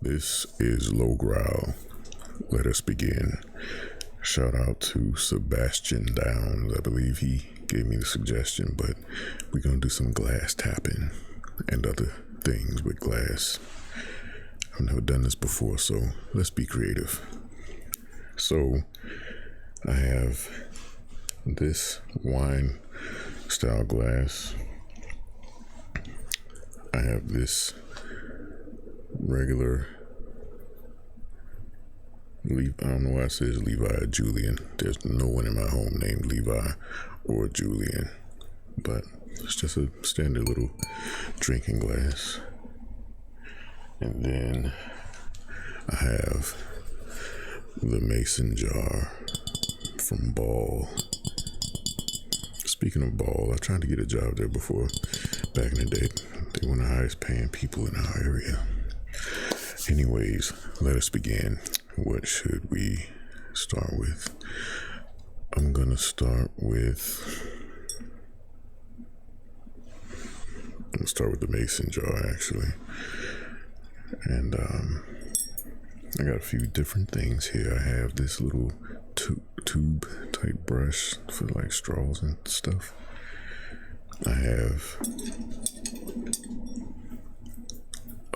This is Low Growl. Let us begin. Shout out to Sebastian Downs. I believe he gave me the suggestion, but we're going to do some glass tapping and other things with glass. I've never done this before, so let's be creative. So I have this wine style glass. I have this regular I don't know why it says Levi or Julian. There's no one in my home named Levi or Julian, but it's just a standard little drinking glass. And then I have the mason jar from Ball. Speaking of Ball, I tried to get a job there before. Back in the day, they were the highest paying people in our area. Anyways, let us begin. What should we start with? I'm gonna start with the mason jar, actually. And I got a few different things here. I have this little tube type brush for like straws and stuff. I have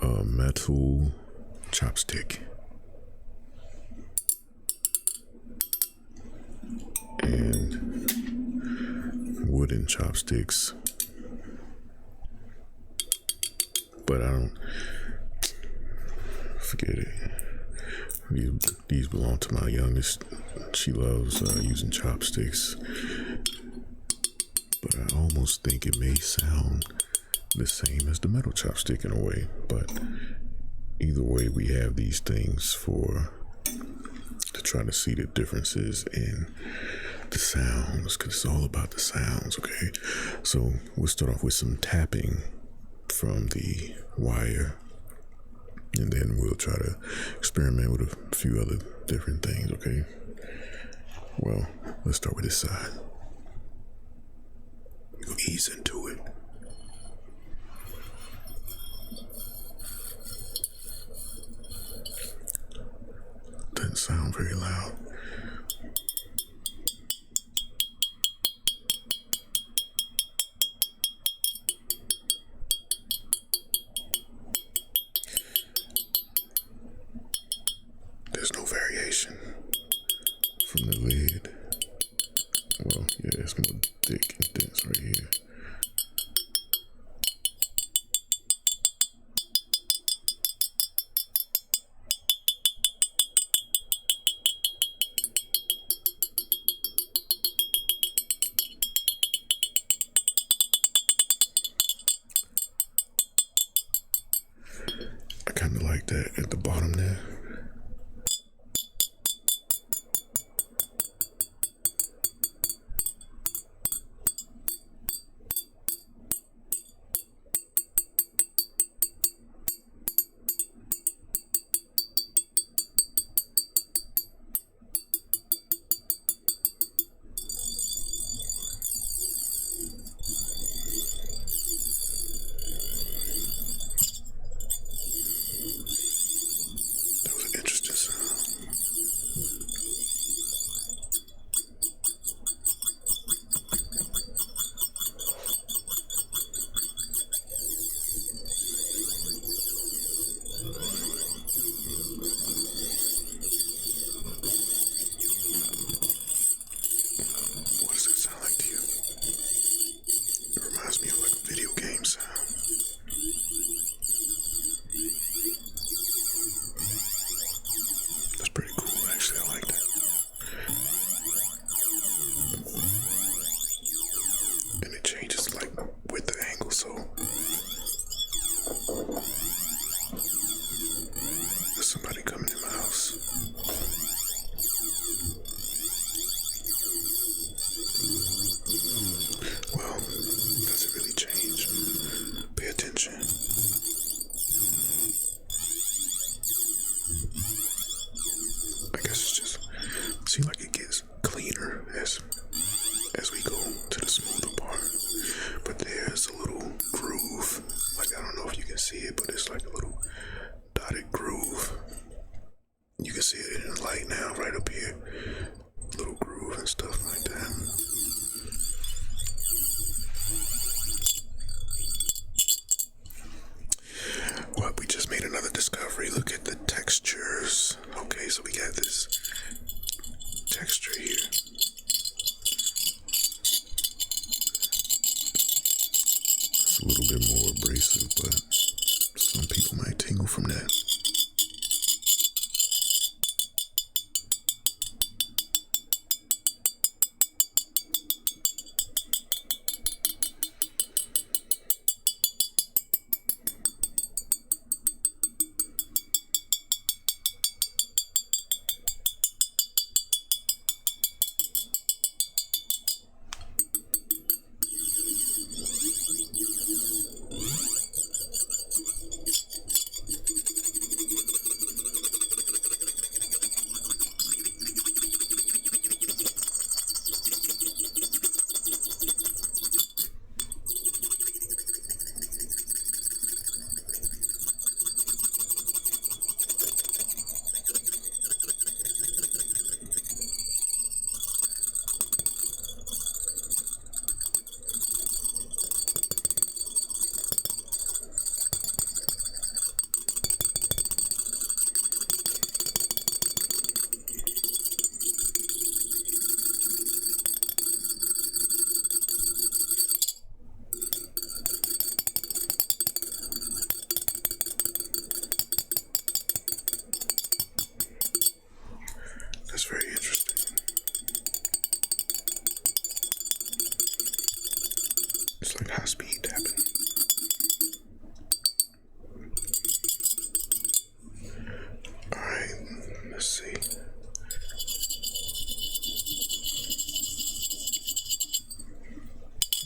a metal chopstick and wooden chopsticks, but I don't forget it. These belong to my youngest. She loves using chopsticks, but I almost think it may sound the same as the metal chopstick in a way. But either way, we have these things to try to see the differences in the sounds, because it's all about the sounds. Okay, so we'll start off with some tapping from the wire, and then we'll try to experiment with a few other different things. Okay, well, let's start with this side. We'll ease into it. Doesn't sound very loud. There's no variation from the lid. Well, yeah, it's more thick and dense right here. I kind of like that at the bottom there. Somebody coming in my house. Well, does it really change? Pay attention. I guess it's just seems like it gets cleaner as we go to the smoother part. But there's a little groove. Like, I don't know if you can see it, but it's like a little dotted groove it's like high speed tapping. Alright, let's see.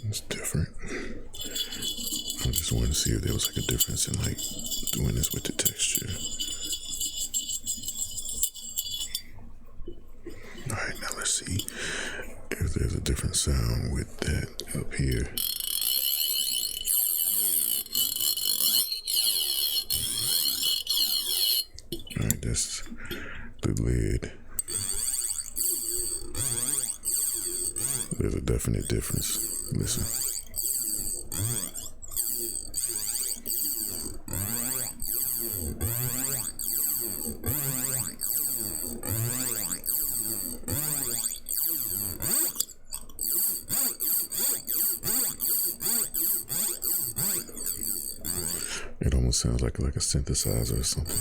It's different. I just wanted to see if there was like a difference in like doing this with the texture. Alright, now let's see if there's a different sound with that up here. Alright, that's the lid. There's a definite difference. Listen. It almost sounds like a synthesizer or something.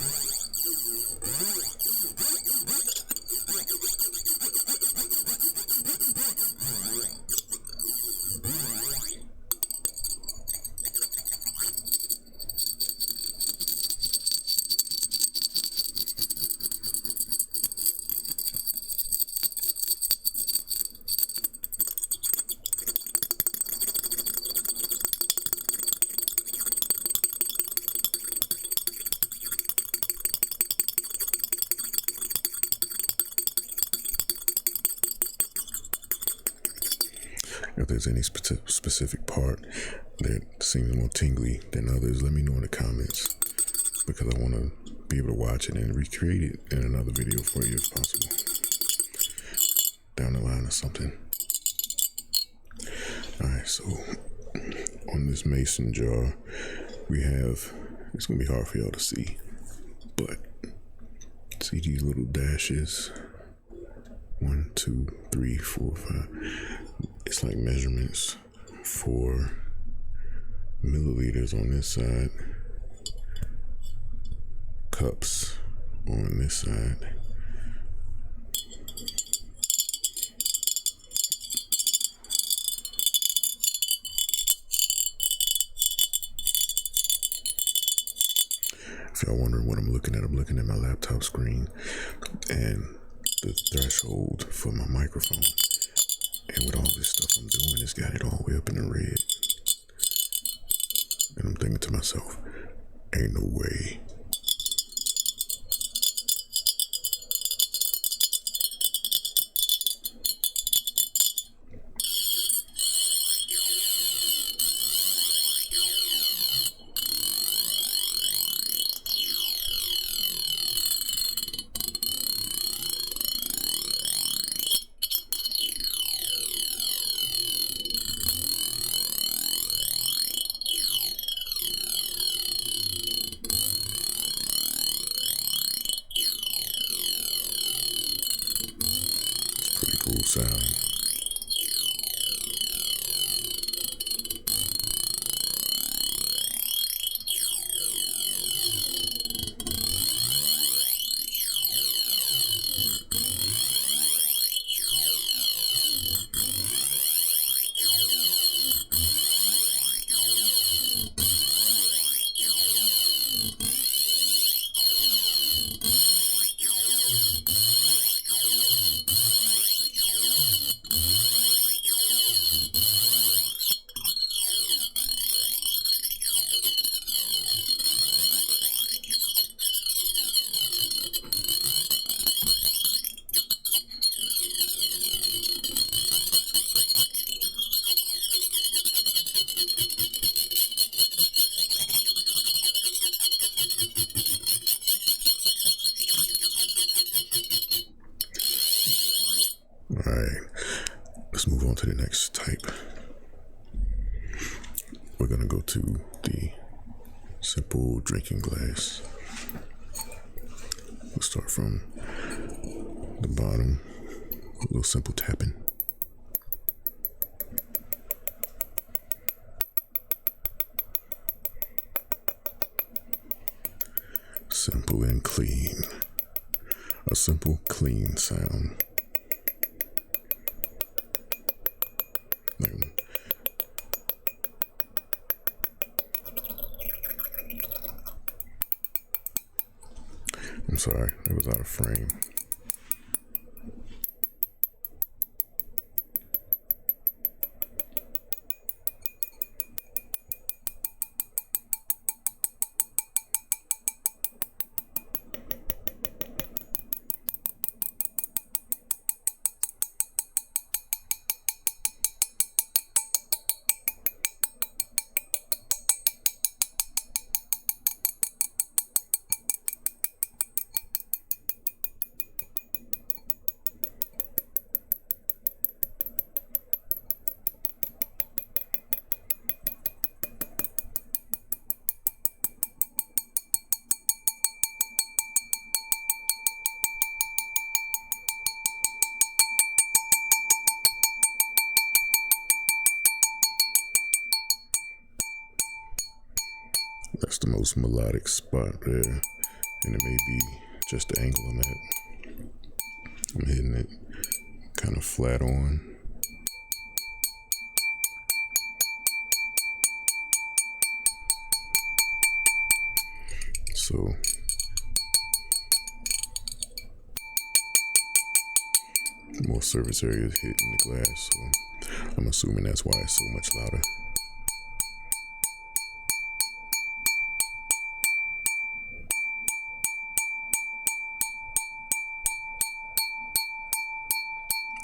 If there's any specific part that seems more tingly than others, let me know in the comments, because I want to be able to watch it and recreate it in another video for you if possible, down the line or something. Alright, so on this mason jar we have, it's going to be hard for y'all to see, but see these little dashes? 1, 2, 3, 4, 5. It's like measurements for milliliters on this side, cups on this side. If y'all wondering what I'm looking at my laptop screen and the threshold for my microphone. And with all this stuff I'm doing, it's got it all the way up in the red. And I'm thinking to myself, ain't no way. Cool sound. Alright, let's move on to the next type. We're gonna go to the simple drinking glass. We'll start from the bottom, a little simple tapping. Simple and clean. A simple, clean sound. I'm sorry, that was out of frame. That's the most melodic spot there, and it may be just the angle I'm at. I'm hitting it kind of flat on. So more surface area is hitting the glass, so I'm assuming that's why it's so much louder.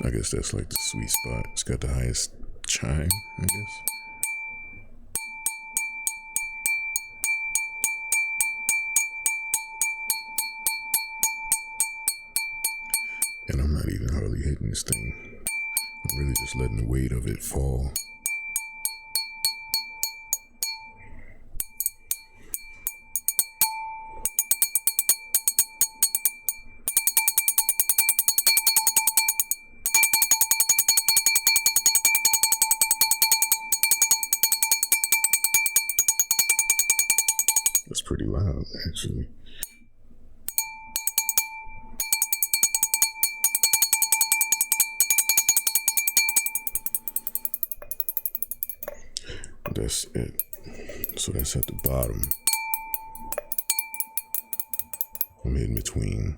I guess that's like the sweet spot. It's got the highest chime, I guess. And I'm not even hardly hitting this thing. I'm really just letting the weight of it fall. That's pretty loud, actually. That's it. So that's at the bottom. I'm in between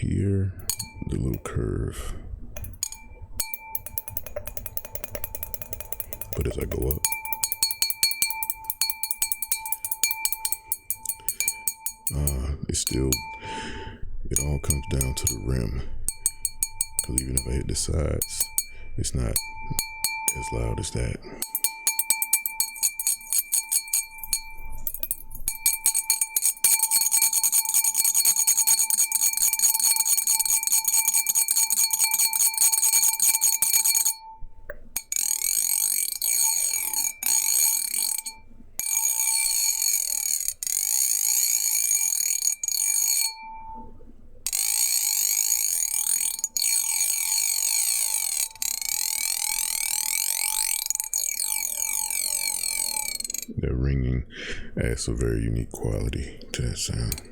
here, the little curve. But as I go up, it all comes down to the rim. Because even if I hit the sides, it's not as loud as that. That ringing adds a very unique quality to that sound.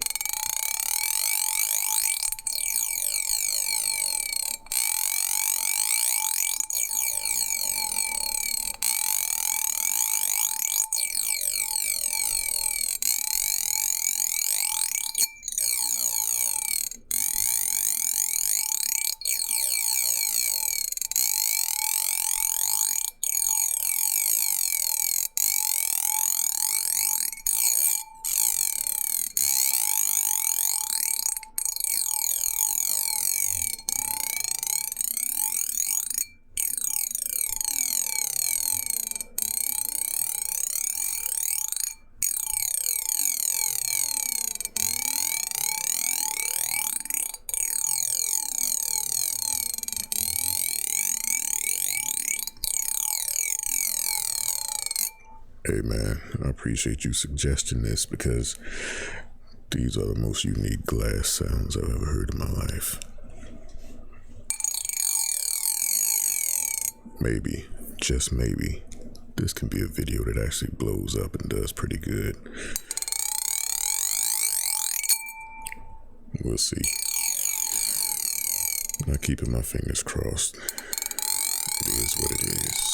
Hey man, I appreciate you suggesting this because these are the most unique glass sounds I've ever heard in my life. Maybe, just maybe, this can be a video that actually blows up and does pretty good. We'll see. I'm not keeping my fingers crossed. It is what it is.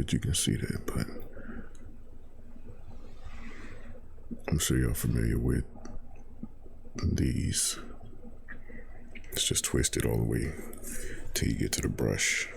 that you can see that, but I'm sure y'all familiar with these. It's just twisted all the way till you get to the brush.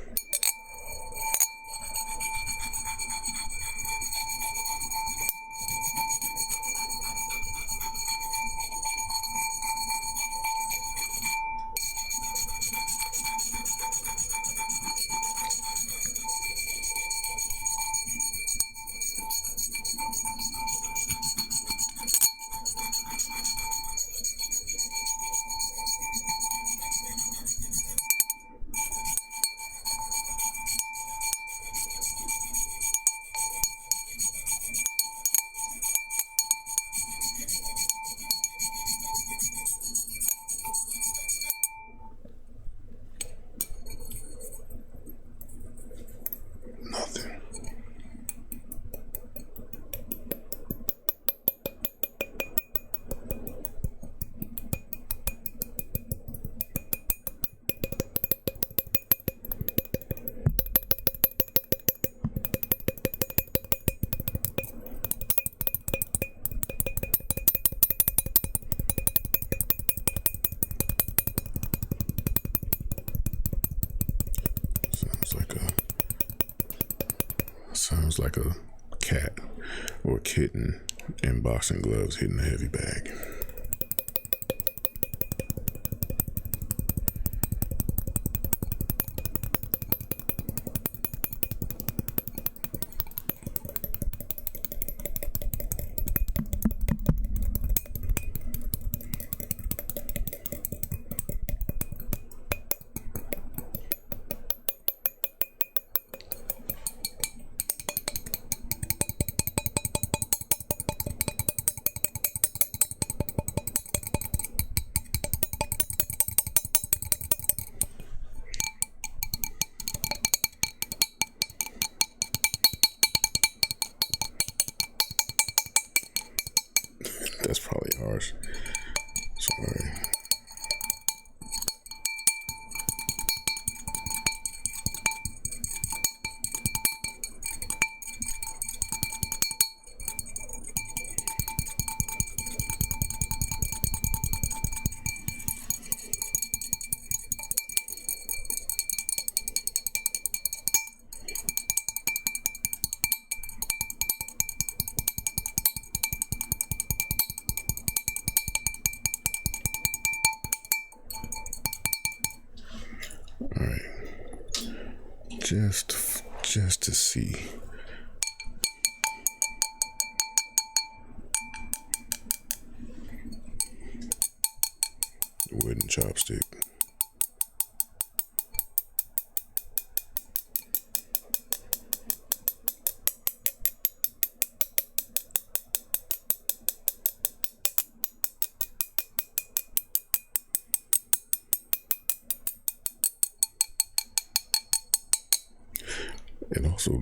Nothing. Sounds like a cat or a kitten in boxing gloves hitting a heavy bag. That's probably harsh. Sorry. All right. Just to see. Wooden chopstick. It also,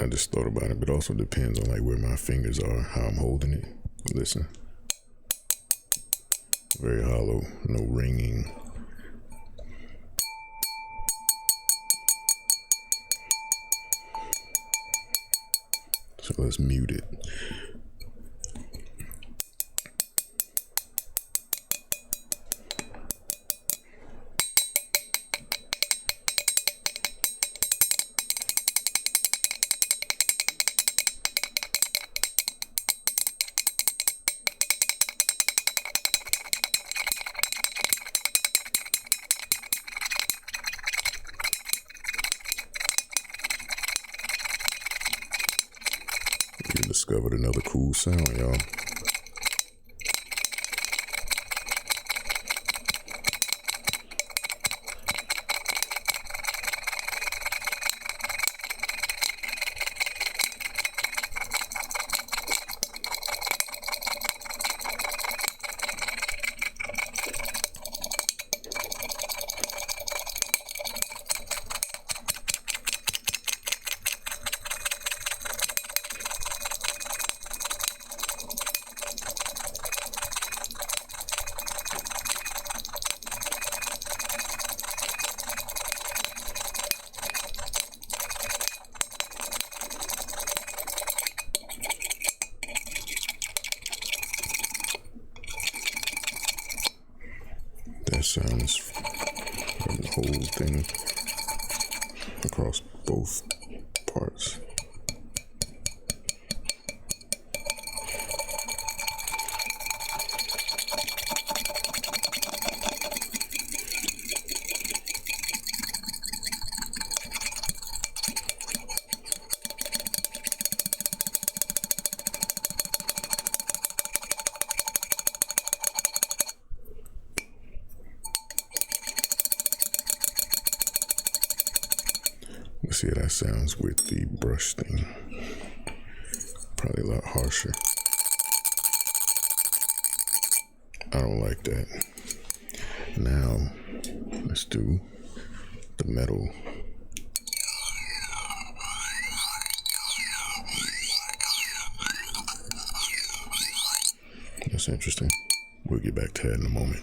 I just thought about it, but it also depends on like where my fingers are, how I'm holding it. Listen. Very hollow, no ringing. So let's mute it. You discovered another cool sound, y'all. sounds from the whole thing across both parts. Let's see how that sounds with the brush thing. Probably a lot harsher. I don't like that. Now, let's do the metal. That's interesting. We'll get back to that in a moment.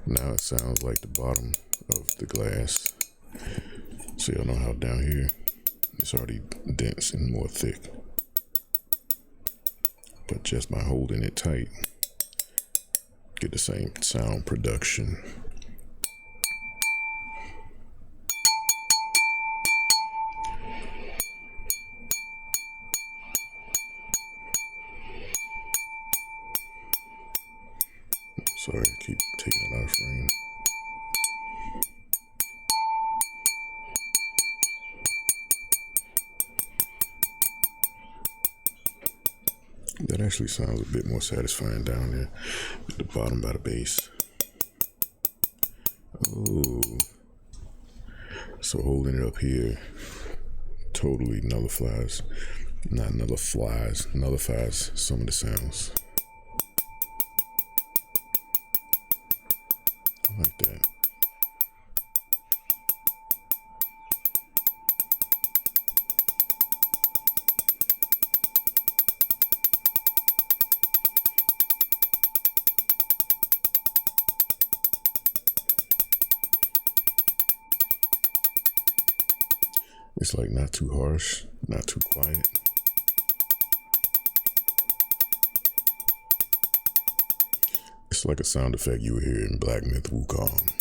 Now it sounds like the bottom of the glass. So y'all know how down here it's already dense and more thick. But just by holding it tight, get the same sound production. Sorry, I keep taking it out of frame. That actually sounds a bit more satisfying down there at the bottom by the bass. Oh, so holding it up here totally nullifies some of the sounds. I like that. It's like not too harsh, not too quiet. It's like a sound effect you would hear in Black Myth Wukong.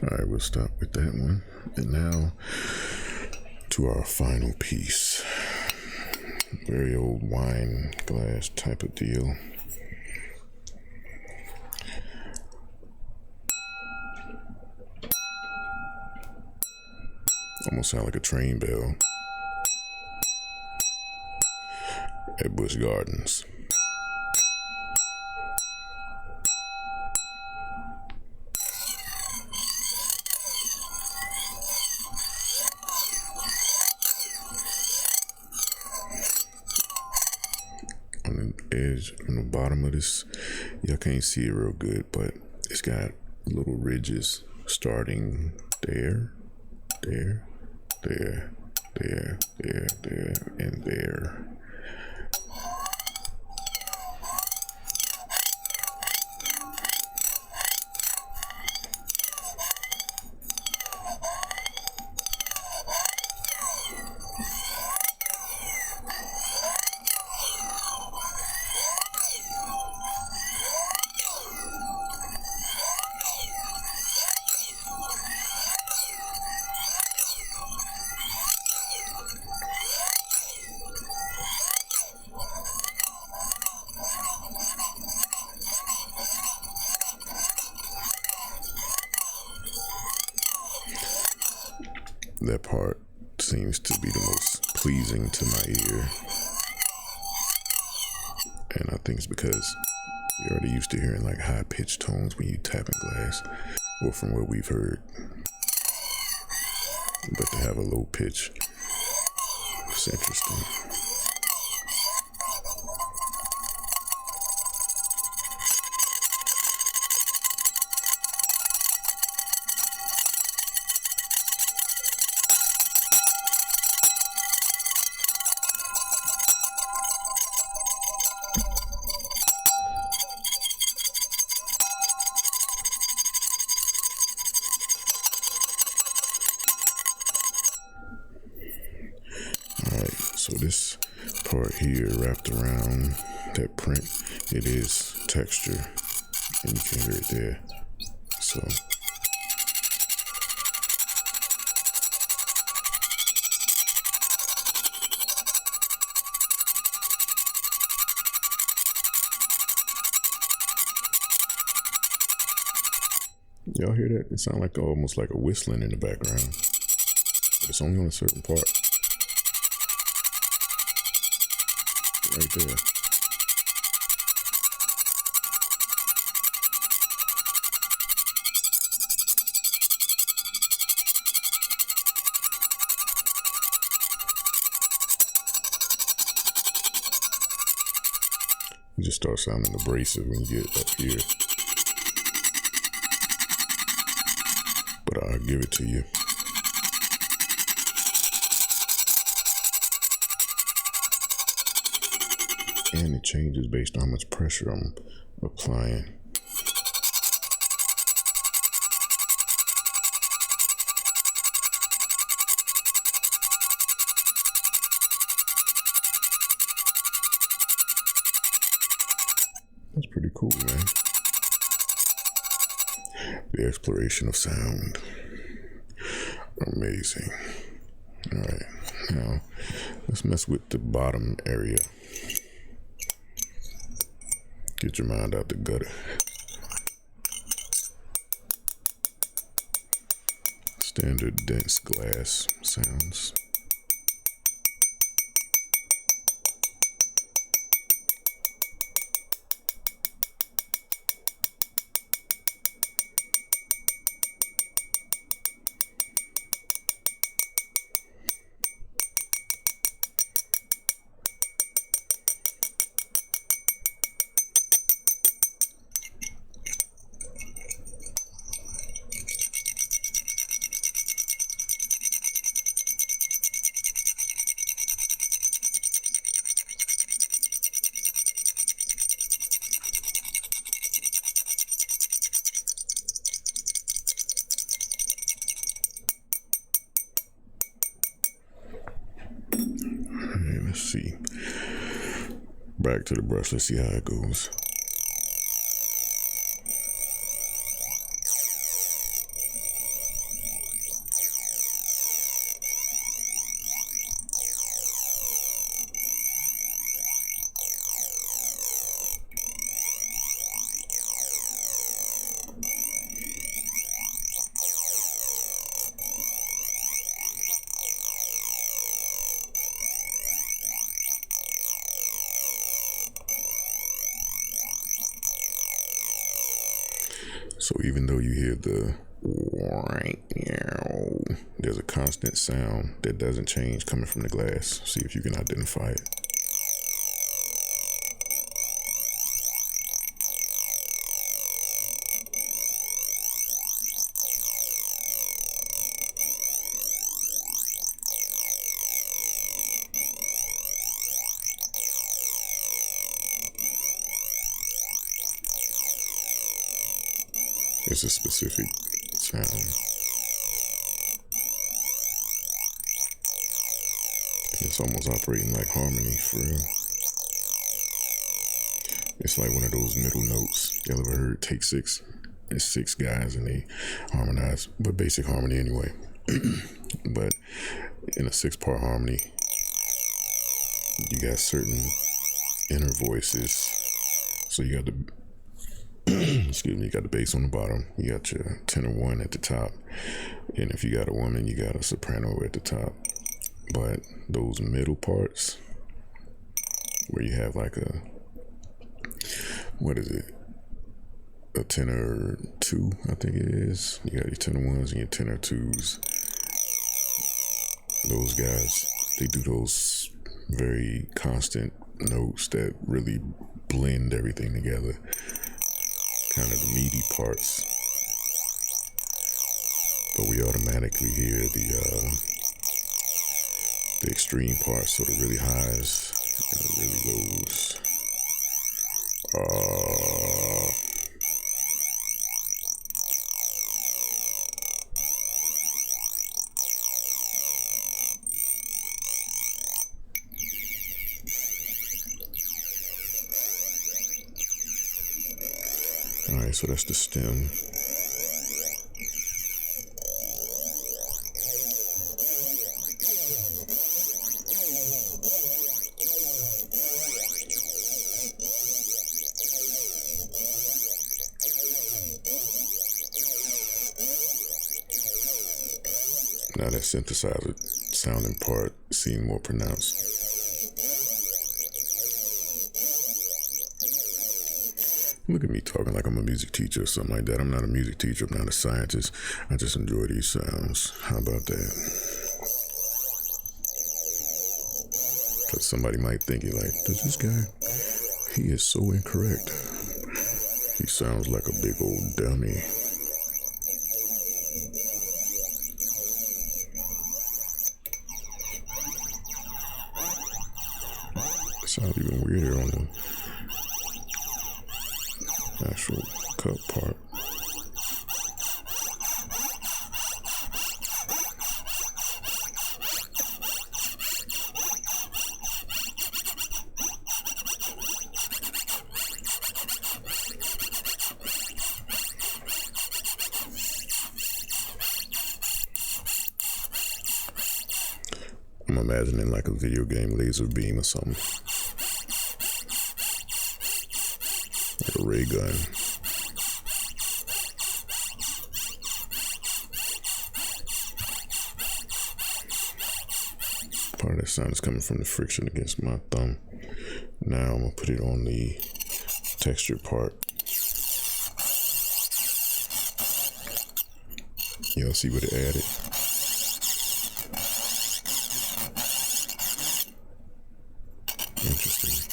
All right, we'll stop with that one. And now to our final piece. Very old wine glass type of deal. Almost sound like a train bell at Busch Gardens. Edge on the bottom of this, y'all can't see it real good, but it's got little ridges starting there, and there. That part seems to be the most pleasing to my ear. And I think it's because you're already used to hearing like high pitched tones when you tap in glass, or from what we've heard. But to have a low pitch, it's interesting. part here wrapped around that print, it is texture, and you can hear it there. So y'all hear that? It sounds like almost like a whistling in the background, but it's only on a certain part. Right there. It just starts sounding abrasive when you get up here. But I'll give it to you. And it changes based on how much pressure I'm applying. That's pretty cool, man. The exploration of sound. Amazing. All right, now let's mess with the bottom area. Get your mind out the gutter. Standard dense glass sounds. Let's see. Back to the brush. Let's see how it goes. So even though you hear the there's a constant sound that doesn't change coming from the glass. See if you can identify it. It's a specific sound. It's almost operating like harmony for real. It's like one of those middle notes. You ever heard Take Six? It's six guys and they harmonize, but basic harmony anyway. But in a 6-part harmony, you got certain inner voices. So you got the excuse me, you got the bass on the bottom, you got your tenor 1 at the top, and if you got a woman, you got a soprano at the top. But those middle parts where you have like a, what is it, a tenor 2, I think it is. You got your tenor 1s and your tenor 2s. Those guys, they do those very constant notes that really blend everything together. Kind of the meaty parts, but we automatically hear the extreme parts, so the really highs and the really lows. All right, so that's the stem. Now that synthesizer sounding part seemed more pronounced. Look at me talking like I'm a music teacher or something like that. I'm not a music teacher. I'm not a scientist. I just enjoy these sounds. How about that? Because somebody might think you're like, does this guy, he is so incorrect. He sounds like a big old dummy. Sounds even weirder on the actual cut part. I'm imagining like a video game laser beam or something. Like a ray gun. Part of that sound is coming from the friction against my thumb. Now I'm gonna put it on the texture part. Y'all see what it added? Interesting.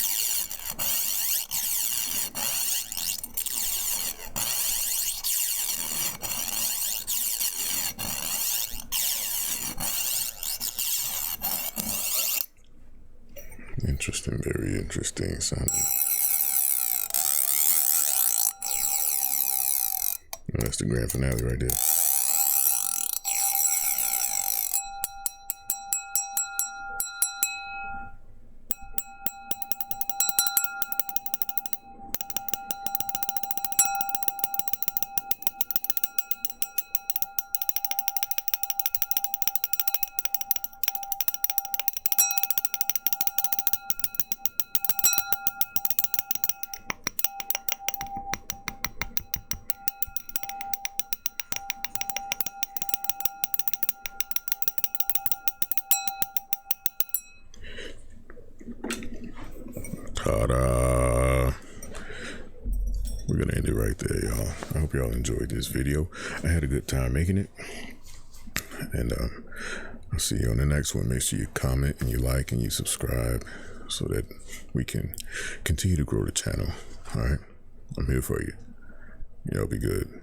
Interesting, very interesting sounding. Well, that's the grand finale right there. Ta-da! We're gonna end it right there, y'all. I hope y'all enjoyed this video. I had a good time making it. And I'll see you on the next one. Make sure you comment and you like and you subscribe so that we can continue to grow the channel. All right? I'm here for you. Y'all be good.